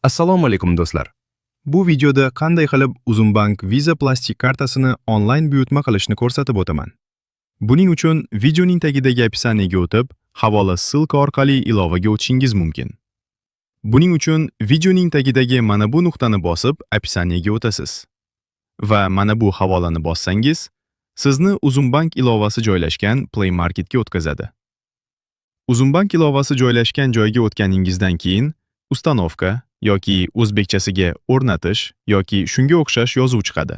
Assalomu alaykum do'stlar. Bu videoda qanday qilib Uzumbank Visa plastik kartasini onlayn buyurtma qilishni ko'rsatib o'taman. Buning uchun videoning tagidagi opsiyaniyaga o'tib, havola ssilka orqali ilovaga o'tishingiz mumkin. Buning uchun videoning tagidagi mana bu nuqtani bosib, opsiyaniyaga o'tasiz. Va mana bu havolani bossangiz, sizni Uzumbank ilovasi joylashgan Play Marketga o'tkazadi. Uzumbank ilovasi joylashgan joyga o'tganingizdan keyin ustanovka yoki o'zbekchasiga o'rnatish yoki shunga o'xshash yozuv chiqadi.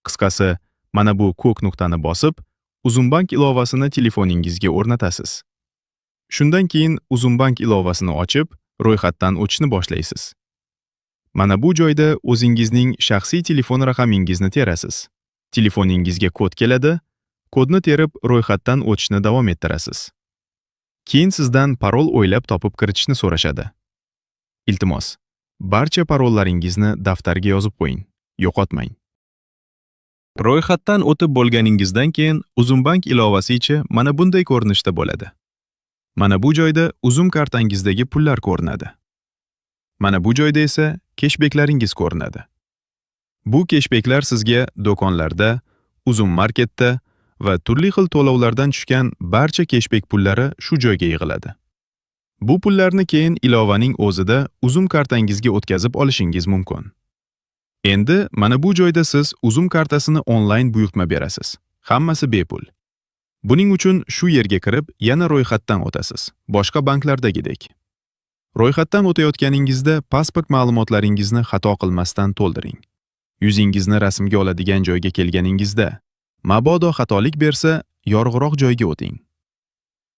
Qisqasi, mana bu ko'k nuqtani bosib, Uzumbank ilovasini telefoningizga o'rnatasiz. Shundan keyin Uzumbank ilovasini ochib, ro'yxatdan o'tishni boshlaysiz. Mana bu joyda o'zingizning shaxsiy telefon raqamingizni terasiz. Telefoningizga kod keladi, kodni terib ro'yxatdan o'tishni davom ettirasiz. Keyin sizdan parol o'ylab topib kiritishni so'rashadi. Iltimos, barcha parollaringizni daftarga yozib qo'ying, yo'qotmang. Ro'yxatdan o'tib bo'lganingizdan keyin Uzumbank ilovasi ichi mana bunday ko'rinishda bo'ladi. Mana bu joyda Uzum kartangizdagi pullar ko'rinadi. Mana bu joyda esa keshbeklaringiz ko'rinadi. Bu keshbeklar sizga do'konlarda, Uzum marketda va turli xil to'lovlardan tushgan barcha keshbek pullari shu joyga yig'iladi. Bu pullarni keyin ilovaning o'zida Uzum kartangizga o'tkazib olishingiz mumkin. Endi mana bu joyda siz Uzum kartasini onlayn buyurtma berasiz. Hammasi bepul. Buning uchun shu yerga kirib, yana ro'yxatdan o'tasiz, boshqa banklardagidek. Ro'yxatdan o'tayotganingizda pasport ma'lumotlaringizni xato qilmasdan to'ldiring. Yuzingizni rasmga oladigan joyga kelganingizda, mabodo xatolik bersa, yorug'roq joyga o'ting.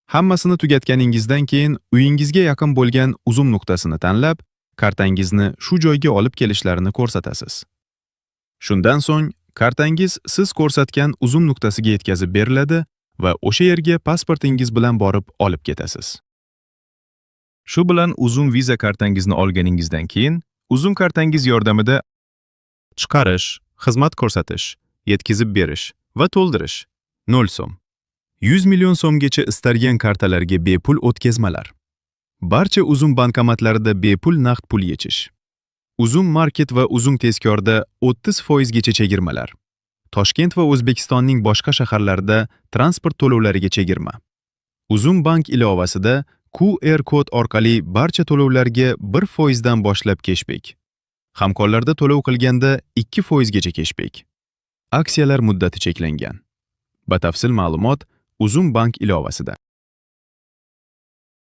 Hammasini tugatganingizdan keyin uyingizga yaqin bo'lgan Uzum nuqtasini tanlab, kartangizni shu joyga olib kelishlarini ko'rsatasiz. Shundan so'ng, kartangiz siz ko'rsatgan Uzum nuqtasiga yetkazib beriladi va o'sha yerga pasportingiz bilan borib olib ketasiz. Shu bilan Uzum Visa kartangizni olganingizdan keyin, Uzum kartangiz yordamida chiqarish, xizmat ko'rsatish, yetkazib berish va to'ldirish 0 so'm. 100 million so'mgacha istalgan kartalarga bepul o'tkazmalar. Barcha Uzum bankomatlarida bepul naqd pul yechish. Uzum market va Uzum tezkorda 30% gacha chegirmalar. Toshkent va O'zbekistonning boshqa shaharlarida transport to'lovlariga chegirma. Uzum bank ilovasida QR kod orqali barcha to'lovlarga 1% dan boshlab keshbek. Hamkorlarda to'lov qilganda 2% gacha keshbek. Aksiyalar muddati cheklangan. Batafsil ma'lumot Uzum bank ilovasida.